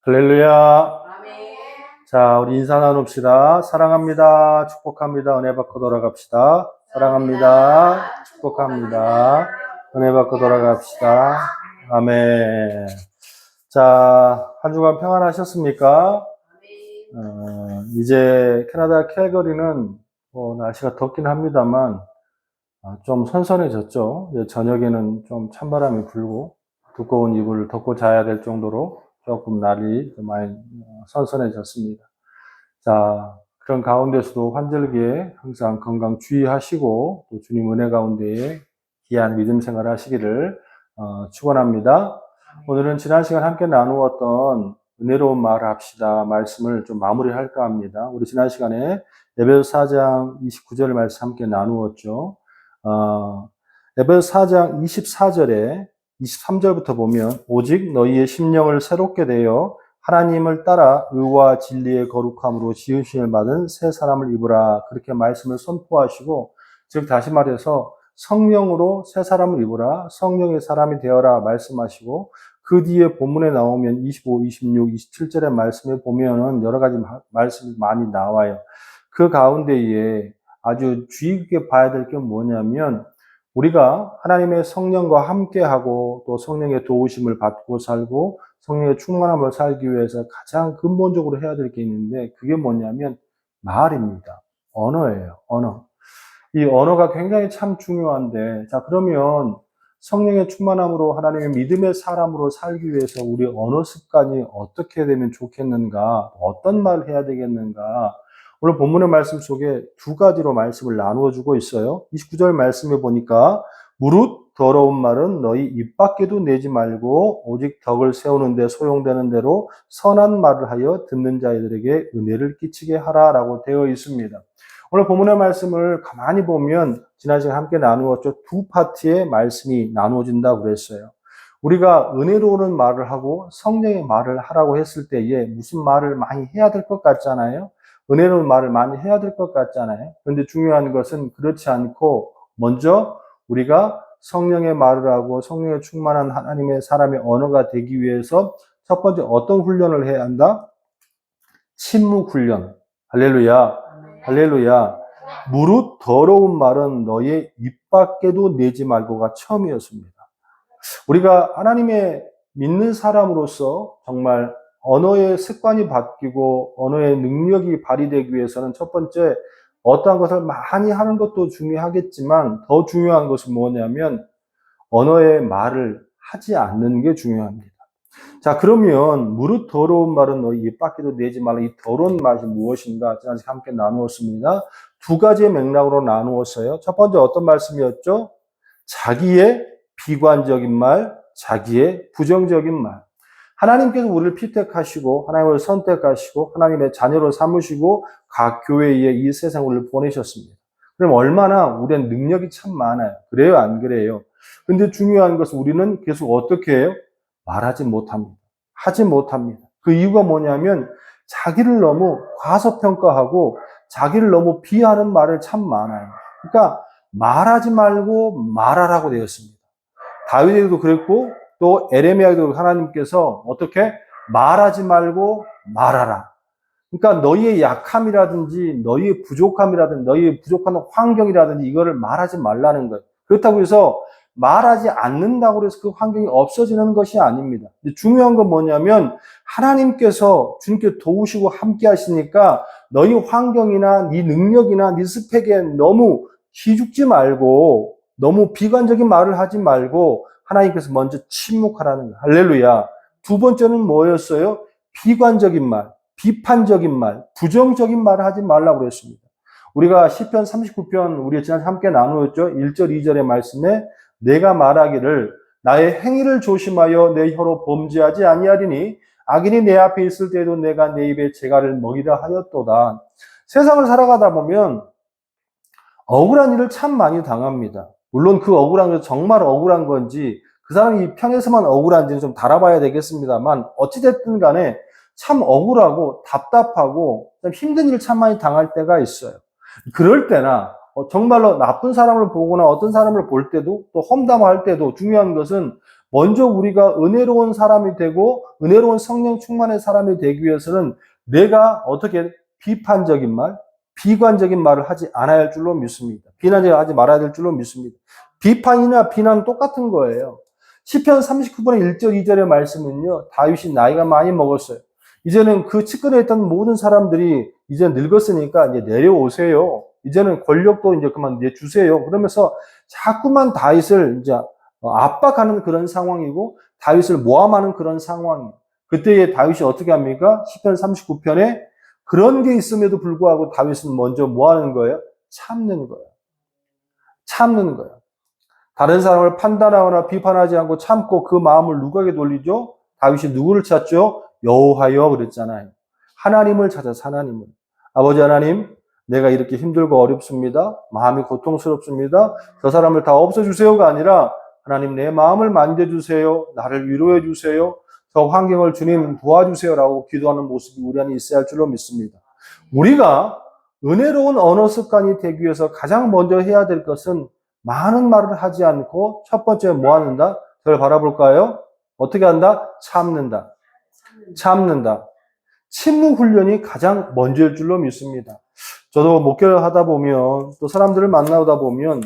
할렐루야. 아멘. 자, 우리 인사 나눕시다. 사랑합니다. 축복합니다. 은혜 받고 돌아갑시다. 사랑합니다. 축복합니다. 은혜 받고 돌아갑시다. 아멘. 자, 한 주간 평안하셨습니까? 이제 캐나다 캘거리는 날씨가 덥긴 합니다만 좀 선선해졌죠. 이제 저녁에는 좀 찬바람이 불고 두꺼운 이불을 덮고 자야 될 정도로 조금 날이 많이 선선해졌습니다. 자, 그런 가운데서도 환절기에 항상 건강 주의하시고 또 주님 은혜 가운데에 귀한 믿음 생활 하시기를 축원합니다. 오늘은 지난 시간 함께 나누었던 은혜로운 말 합시다 말씀을 좀 마무리할까 합니다. 우리 지난 시간에 에베소 4장 29절 말씀 함께 나누었죠. 에베소 4장 24절에 23절부터 보면 오직 너희의 심령을 새롭게 되어 하나님을 따라 의와 진리의 거룩함으로 지으심을 받은 새 사람을 입으라 그렇게 말씀을 선포하시고 즉 다시 말해서 성령으로 새 사람을 입으라 성령의 사람이 되어라 말씀하시고 그 뒤에 본문에 나오면 25, 26, 27절의 말씀에 보면은 여러 가지 말씀이 많이 나와요. 그 가운데에 아주 주의 깊게 봐야 될 게 뭐냐면 우리가 하나님의 성령과 함께하고 또 성령의 도우심을 받고 살고 성령의 충만함을 살기 위해서 가장 근본적으로 해야 될 게 있는데 그게 뭐냐면 말입니다. 언어예요. 언어. 이 언어가 굉장히 참 중요한데 자 그러면 성령의 충만함으로 하나님의 믿음의 사람으로 살기 위해서 우리 언어 습관이 어떻게 되면 좋겠는가 어떤 말을 해야 되겠는가 오늘 본문의 말씀 속에 두 가지로 말씀을 나누어 주고 있어요. 29절 말씀에 보니까 무릇 더러운 말은 너희 입 밖에도 내지 말고 오직 덕을 세우는 데 소용되는 대로 선한 말을 하여 듣는 자들에게 은혜를 끼치게 하라라고 되어 있습니다. 오늘 본문의 말씀을 가만히 보면 지난 시간에 함께 나누었죠. 두 파트의 말씀이 나누어진다고 그랬어요. 우리가 은혜로운 말을 하고 성령의 말을 하라고 했을 때에 무슨 말을 많이 해야 될 것 같잖아요. 은혜로운 말을 많이 해야 될 것 같잖아요. 그런데 중요한 것은 그렇지 않고 먼저 우리가 성령의 말을 하고 성령의 충만한 하나님의 사람의 언어가 되기 위해서 첫 번째 어떤 훈련을 해야 한다? 침묵 훈련. 할렐루야. 할렐루야. 무릇 더러운 말은 너의 입 밖에도 내지 말고가 처음이었습니다. 우리가 하나님의 믿는 사람으로서 정말 언어의 습관이 바뀌고 언어의 능력이 발휘되기 위해서는 첫 번째 어떠한 것을 많이 하는 것도 중요하겠지만 더 중요한 것은 뭐냐면 언어의 말을 하지 않는 게 중요합니다. 자 그러면 무릇 더러운 말은 너희 입 밖에도 내지 말라. 이 더러운 말이 무엇인가 지난 시간에 함께 나누었습니다. 두 가지의 맥락으로 나누었어요. 첫 번째 어떤 말씀이었죠? 자기의 비관적인 말, 자기의 부정적인 말. 하나님께서 우리를 피택하시고 하나님을 선택하시고 하나님의 자녀로 삼으시고 각 교회에 이 세상을 우리를 보내셨습니다. 그럼 얼마나 우리의 능력이 참 많아요. 그래요? 안 그래요? 근데 중요한 것은 우리는 계속 어떻게 해요? 말하지 못합니다. 하지 못합니다. 그 이유가 뭐냐면 자기를 너무 과소평가하고 자기를 너무 비하하는 말을 참 많아요. 그러니까 말하지 말고 말하라고 되었습니다. 다윗에게도 그랬고 또 에레미야에도 하나님께서 어떻게 말하지 말고 말하라. 그러니까 너희의 약함이라든지 너희의 부족함이라든지 너희의 부족한 환경이라든지 이거를 말하지 말라는 거예요. 그렇다고 해서 말하지 않는다고 해서 그 환경이 없어지는 것이 아닙니다. 중요한 건 뭐냐면 하나님께서 주님께 도우시고 함께 하시니까 너희 환경이나 네 능력이나 네 스펙에 너무 기죽지 말고 너무 비관적인 말을 하지 말고 하나님께서 먼저 침묵하라는 거예요. 할렐루야. 두 번째는 뭐였어요? 비관적인 말, 비판적인 말, 부정적인 말을 하지 말라고 그랬습니다. 우리가 시편 39편 우리 지난주에 함께 나누었죠. 1절 2절의 말씀에 내가 말하기를 나의 행위를 조심하여 내 혀로 범죄하지 아니하리니 악인이 내 앞에 있을 때에도 내가 내 입에 재갈을 먹이라 하였도다. 세상을 살아가다 보면 억울한 일을 참 많이 당합니다. 물론 그 억울한 게 정말 억울한 건지 그 사람이 편에서만 억울한지는 좀 달아봐야 되겠습니다만 어찌됐든 간에 참 억울하고 답답하고 좀 힘든 일을 참 많이 당할 때가 있어요. 그럴 때나 정말로 나쁜 사람을 보거나 어떤 사람을 볼 때도 또 험담할 때도 중요한 것은 먼저 우리가 은혜로운 사람이 되고 은혜로운 성령 충만의 사람이 되기 위해서는 내가 어떻게 비판적인 말, 비관적인 말을 하지 않아야 할 줄로 믿습니다. 비난하지 말아야 될 줄로 믿습니다. 비판이나 비난은 똑같은 거예요. 시편 39편의 1절, 2절의 말씀은요, 다윗이 나이가 많이 먹었어요. 이제는 그 측근에 있던 모든 사람들이 이제 늙었으니까 이제 내려오세요. 이제는 권력도 이제 그만 이제 주세요. 그러면서 자꾸만 다윗을 이제 압박하는 그런 상황이고 다윗을 모함하는 그런 상황이에요. 그때에 다윗이 어떻게 합니까? 시편 39편에 그런 게 있음에도 불구하고 다윗은 먼저 뭐 하는 거예요? 참는 거예요. 참는 거예요. 다른 사람을 판단하거나 비판하지 않고 참고 그 마음을 누구에게 돌리죠? 다윗이 누구를 찾죠? 여호와여 그랬잖아요. 하나님을 찾아서 하나님을. 아버지 하나님, 내가 이렇게 힘들고 어렵습니다. 마음이 고통스럽습니다. 저 사람을 다 없애주세요가 아니라 하나님 내 마음을 만져주세요. 나를 위로해 주세요. 저 환경을 주님 도와주세요라고 기도하는 모습이 우리 안에 있어야 할 줄로 믿습니다. 우리가 은혜로운 언어 습관이 되기 위해서 가장 먼저 해야 될 것은 많은 말을 하지 않고 첫 번째 뭐 하는다? 저를 바라볼까요? 어떻게 한다? 참는다. 참는다. 침묵 훈련이 가장 먼저일 줄로 믿습니다. 저도 목회를 하다 보면 또 사람들을 만나다 보면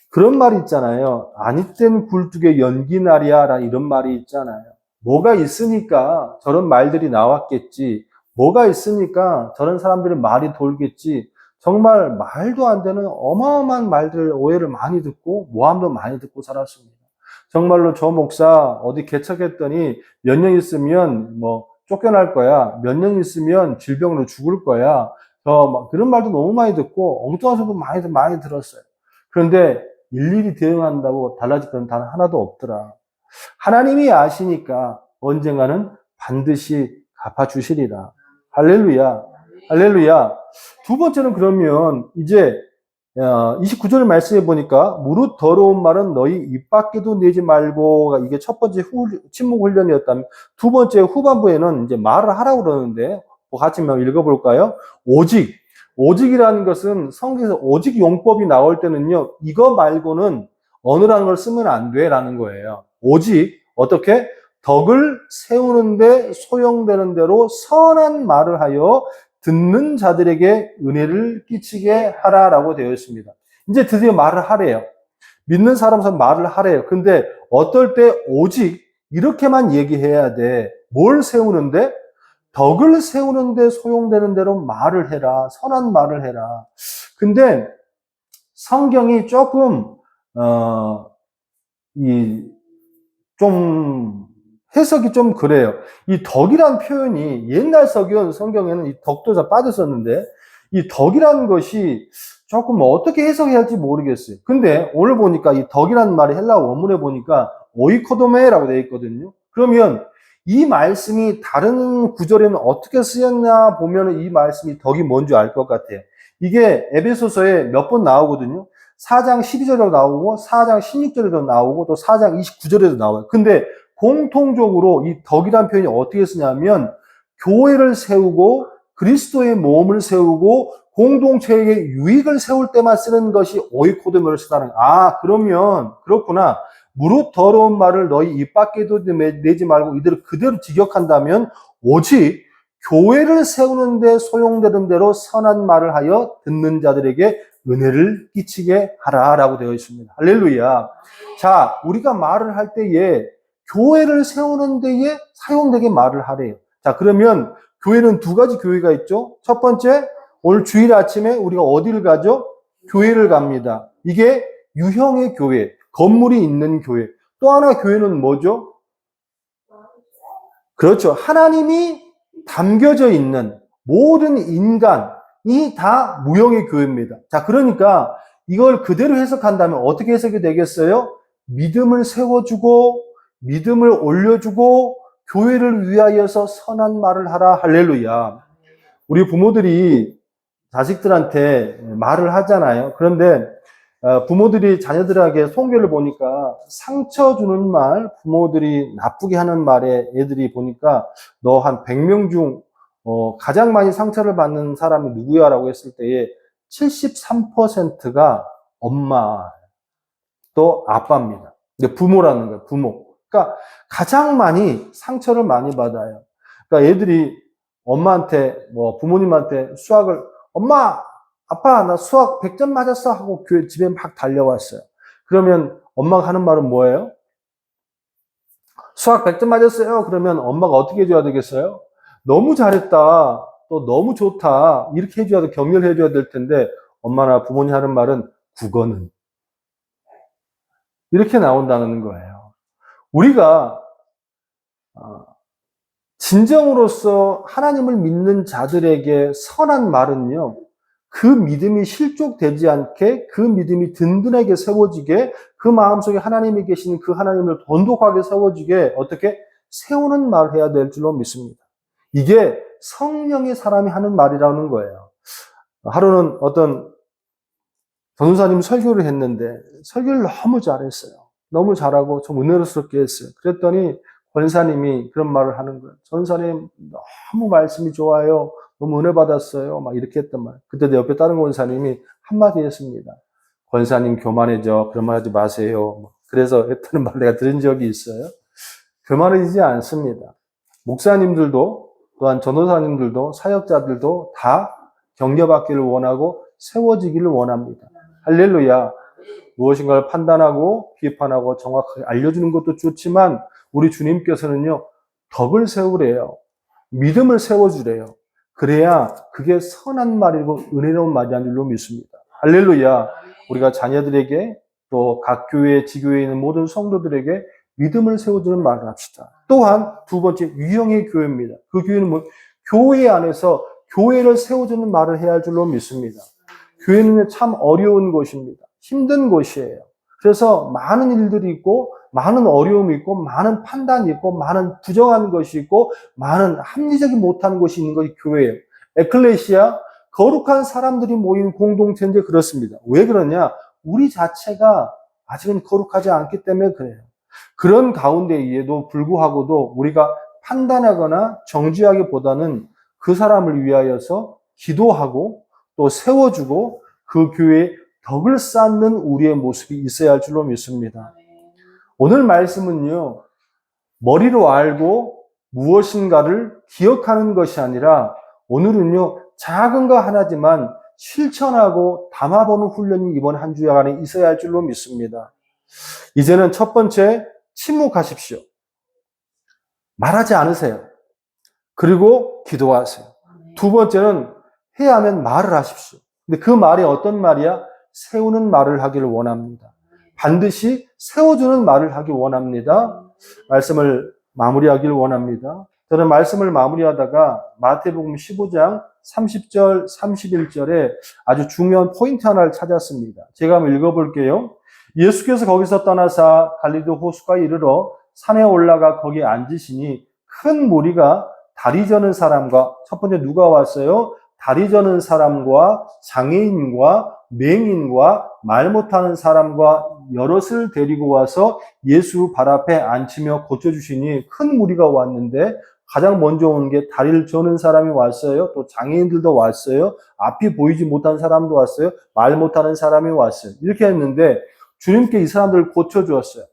그런 말이 있잖아요. 아니땐 굴뚝에 연기 나리야 이런 말이 있잖아요. 뭐가 있으니까 저런 말들이 나왔겠지. 뭐가 있으니까 저런 사람들의 말이 돌겠지. 정말 말도 안 되는 어마어마한 말들, 오해를 많이 듣고 모함도 많이 듣고 살았습니다. 정말로 저 목사 어디 개척했더니 몇 년 있으면 뭐 쫓겨날 거야. 몇 년 있으면 질병으로 죽을 거야. 그런 말도 너무 많이 듣고 엉뚱한 소리도 많이 들었어요. 그런데 일일이 대응한다고 달라질 건 단 하나도 없더라. 하나님이 아시니까 언젠가는 반드시 갚아주시리라. 할렐루야. 할렐루야. 두 번째는 그러면 이제 29절 말씀해 보니까 무릇 더러운 말은 너희 입 밖에도 내지 말고 이게 첫 번째 침묵 훈련이었다면 두 번째 후반부에는 이제 말을 하라고 그러는데 같이 한번 읽어볼까요? 오직이라는 것은 성경에서 오직 용법이 나올 때는요, 이거 말고는 어느라는 걸 쓰면 안 돼라는 거예요. 오직 어떻게 덕을 세우는데 소용되는 대로 선한 말을 하여 듣는 자들에게 은혜를 끼치게 하라라고 되어 있습니다. 이제 드디어 말을 하래요. 믿는 사람은 말을 하래요. 근데 어떨 때 오직 이렇게만 얘기해야 돼. 뭘 세우는데? 덕을 세우는데 소용되는 대로 말을 해라. 선한 말을 해라. 근데 성경이 조금 좀 해석이 좀 그래요. 이 덕이란 표현이 옛날 성경에는 이 덕도 다 빠졌었는데 이 덕이라는 것이 조금 어떻게 해석해야 할지 모르겠어요. 근데 오늘 보니까 이 덕이라는 말이 헬라어 원문에 보니까 오이코도메라고 되어 있거든요. 그러면 이 말씀이 다른 구절에는 어떻게 쓰였나 보면 이 말씀이 덕이 뭔지 알 것 같아요. 이게 에베소서에 몇 번 나오거든요. 4장 12절에도 나오고 4장 16절에도 나오고 또 4장 29절에도 나와요. 근데 공통적으로 이 덕이라는 표현이 어떻게 쓰냐면 교회를 세우고 그리스도의 몸을 세우고 공동체의 유익을 세울 때만 쓰는 것이 오이코도메를 쓰다는 거예요. 그러면 그렇구나. 무릇 더러운 말을 너희 입 밖에도 내지 말고 이대로 그대로 직역한다면 오직 교회를 세우는데 소용되는 대로 선한 말을 하여 듣는 자들에게 은혜를 끼치게 하라라고 되어 있습니다. 할렐루야. 자, 우리가 말을 할 때에 교회를 세우는 데에 사용되게 말을 하래요. 자, 그러면 교회는 두 가지 교회가 있죠. 첫 번째, 오늘 주일 아침에 우리가 어디를 가죠? 교회를 갑니다. 이게 유형의 교회, 건물이 있는 교회. 또 하나 교회는 뭐죠? 그렇죠. 하나님이 담겨져 있는 모든 인간이 다 무형의 교회입니다. 자, 그러니까 이걸 그대로 해석한다면 어떻게 해석이 되겠어요? 믿음을 세워주고 믿음을 올려주고 교회를 위하여서 선한 말을 하라. 할렐루야. 우리 부모들이 자식들한테 말을 하잖아요. 그런데 부모들이 자녀들에게 송교를 보니까 상처 주는 말, 부모들이 나쁘게 하는 말에 애들이 보니까 너 한 100명 중 가장 많이 상처를 받는 사람이 누구야? 라고 했을 때에 73%가 엄마 또 아빠입니다. 근데 부모라는 거예요. 부모. 그러니까 가장 많이 상처를 많이 받아요. 그러니까 애들이 엄마한테, 부모님한테 수학을, 엄마, 아빠, 나 수학 100점 맞았어 하고 교회 집에 막 달려왔어요. 그러면 엄마가 하는 말은 뭐예요? 수학 100점 맞았어요. 그러면 엄마가 어떻게 해줘야 되겠어요? 너무 잘했다. 또 너무 좋다. 이렇게 해줘야 돼. 격려를 해줘야 될 텐데, 엄마나 부모님 하는 말은 국어는. 이렇게 나온다는 거예요. 우리가 진정으로서 하나님을 믿는 자들에게 선한 말은요, 그 믿음이 실족되지 않게, 그 믿음이 든든하게 세워지게, 그 마음속에 하나님이 계신 그 하나님을 돈독하게 세워지게 어떻게 세우는 말을 해야 될 줄로 믿습니다. 이게 성령의 사람이 하는 말이라는 거예요. 하루는 어떤 전도사님 설교를 했는데 설교를 너무 잘했어요. 너무 잘하고 좀 은혜롭게 했어요. 그랬더니 권사님이 그런 말을 하는 거예요. 전사님 너무 말씀이 좋아요. 너무 은혜 받았어요. 막 이렇게 했단 말이에요. 그때 옆에 다른 권사님이 한마디 했습니다. 권사님 교만해져. 그런 말 하지 마세요. 그래서 했다는 말 내가 들은 적이 있어요. 교만해지지 않습니다. 목사님들도 또한 전도사님들도 사역자들도 다 격려받기를 원하고 세워지기를 원합니다. 할렐루야. 무엇인가를 판단하고 비판하고 정확하게 알려주는 것도 좋지만 우리 주님께서는요, 덕을 세우래요. 믿음을 세워주래요. 그래야 그게 선한 말이고 은혜로운 말이라는 줄로 믿습니다. 할렐루야. 우리가 자녀들에게 또 각 교회, 지교회에 있는 모든 성도들에게 믿음을 세워주는 말을 합시다. 또한 두 번째, 유형의 교회입니다. 그 교회는 교회 안에서 교회를 세워주는 말을 해야 할 줄로 믿습니다. 교회는 참 어려운 곳입니다. 힘든 곳이에요. 그래서 많은 일들이 있고, 많은 어려움이 있고, 많은 판단이 있고, 많은 부정한 것이 있고, 많은 합리적이 못한 것이 있는 것이 교회예요. 에클레시아, 거룩한 사람들이 모인 공동체인데 그렇습니다. 왜 그러냐? 우리 자체가 아직은 거룩하지 않기 때문에 그래요. 그런 가운데에도 불구하고도 우리가 판단하거나 정지하기보다는 그 사람을 위하여서 기도하고 또 세워주고 그 교회에 덕을 쌓는 우리의 모습이 있어야 할 줄로 믿습니다. 오늘 말씀은요, 머리로 알고 무엇인가를 기억하는 것이 아니라 오늘은요, 작은 거 하나지만 실천하고 담아보는 훈련이 이번 한 주간에 있어야 할 줄로 믿습니다. 이제는 첫 번째, 침묵하십시오. 말하지 않으세요. 그리고 기도하세요. 두 번째는 해야 하면 말을 하십시오. 근데 그 말이 어떤 말이야? 세우는 말을 하기를 원합니다. 반드시 세워주는 말을 하기 원합니다. 말씀을 마무리하기를 원합니다. 저는 말씀을 마무리하다가 마태복음 15장 30절, 31절에 아주 중요한 포인트 하나를 찾았습니다. 제가 한번 읽어볼게요. 예수께서 거기서 떠나사 갈릴리 호수가에 이르러 산에 올라가 거기에 앉으시니 큰 무리가 다리 저는 사람과, 첫 번째 누가 왔어요? 다리 저는 사람과 장애인과 맹인과 말 못하는 사람과 여럿을 데리고 와서 예수 발 앞에 앉히며 고쳐주시니 큰 무리가 왔는데 가장 먼저 온 게 다리를 저는 사람이 왔어요. 또 장애인들도 왔어요. 앞이 보이지 못한 사람도 왔어요. 말 못하는 사람이 왔어요. 이렇게 했는데 주님께 이 사람들을 고쳐주었어요.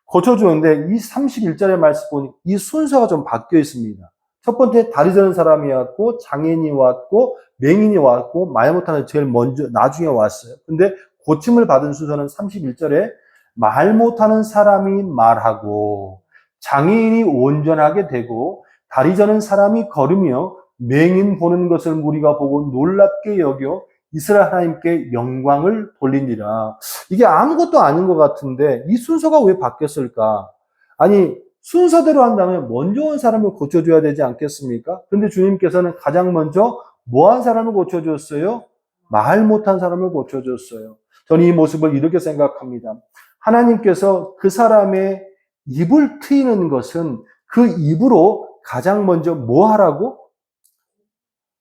고쳐주었는데 이 31절의 말씀 보니 이 순서가 좀 바뀌어 있습니다. 첫 번째 다리 저는 사람이 왔고 장애인이 왔고 맹인이 왔고 말 못하는 제일 먼저 나중에 왔어요. 근데 고침을 받은 순서는 31절에 말 못하는 사람이 말하고 장애인이 온전하게 되고 다리 저는 사람이 걸으며 맹인 보는 것을 무리가 보고 놀랍게 여겨 이스라엘 하나님께 영광을 돌리니라. 이게 아무것도 아닌 것 같은데 이 순서가 왜 바뀌었을까? 아니 순서대로 한다면 먼저 온 사람을 고쳐줘야 되지 않겠습니까? 그런데 주님께서는 가장 먼저 뭐한 사람을 고쳐줬어요? 말 못한 사람을 고쳐줬어요. 저는 이 모습을 이렇게 생각합니다. 하나님께서 그 사람의 입을 트이는 것은 그 입으로 가장 먼저 뭐 하라고?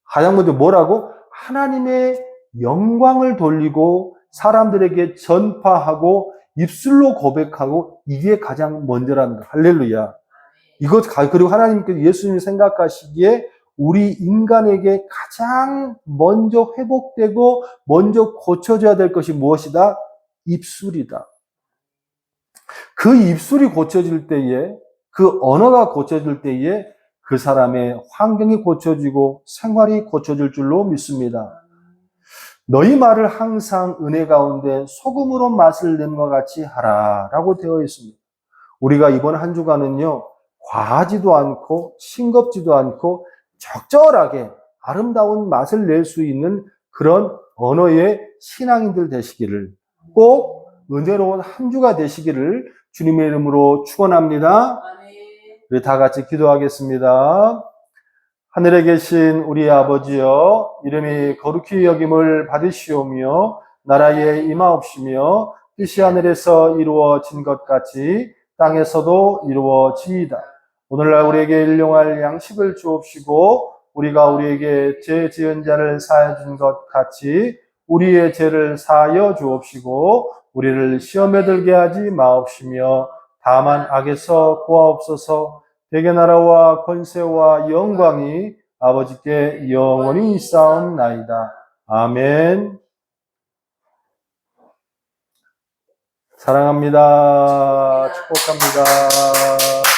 가장 먼저 뭐라고? 하나님의 영광을 돌리고 사람들에게 전파하고 입술로 고백하고 이게 가장 먼저라는 거. 할렐루야. 그리고 하나님께서 예수님이 생각하시기에 우리 인간에게 가장 먼저 회복되고 먼저 고쳐져야 될 것이 무엇이다? 입술이다. 그 입술이 고쳐질 때에, 그 언어가 고쳐질 때에 그 사람의 환경이 고쳐지고 생활이 고쳐질 줄로 믿습니다. 너희 말을 항상 은혜 가운데 소금으로 맛을 냄과 같이 하라 라고 되어 있습니다. 우리가 이번 한 주간은요, 과하지도 않고 싱겁지도 않고 적절하게 아름다운 맛을 낼 수 있는 그런 언어의 신앙인들 되시기를, 꼭 은혜로운 한 주가 되시기를 주님의 이름으로 축원합니다. 우리 다 같이 기도하겠습니다. 하늘에 계신 우리 아버지여, 이름이 거룩히 여김을 받으시오며 나라에 임하옵시며 뜻이 하늘에서 이루어진 것 같이 땅에서도 이루어지이다. 오늘날 우리에게 일용할 양식을 주옵시고 우리가 우리에게 죄 지은 자를 사하여 준 것 같이 우리의 죄를 사하여 주옵시고 우리를 시험에 들게 하지 마옵시며 다만 악에서 구하옵소서. 대개 나라와 권세와 영광이 아버지께 영원히 있사옵나이다. 아멘. 사랑합니다. 축복합니다.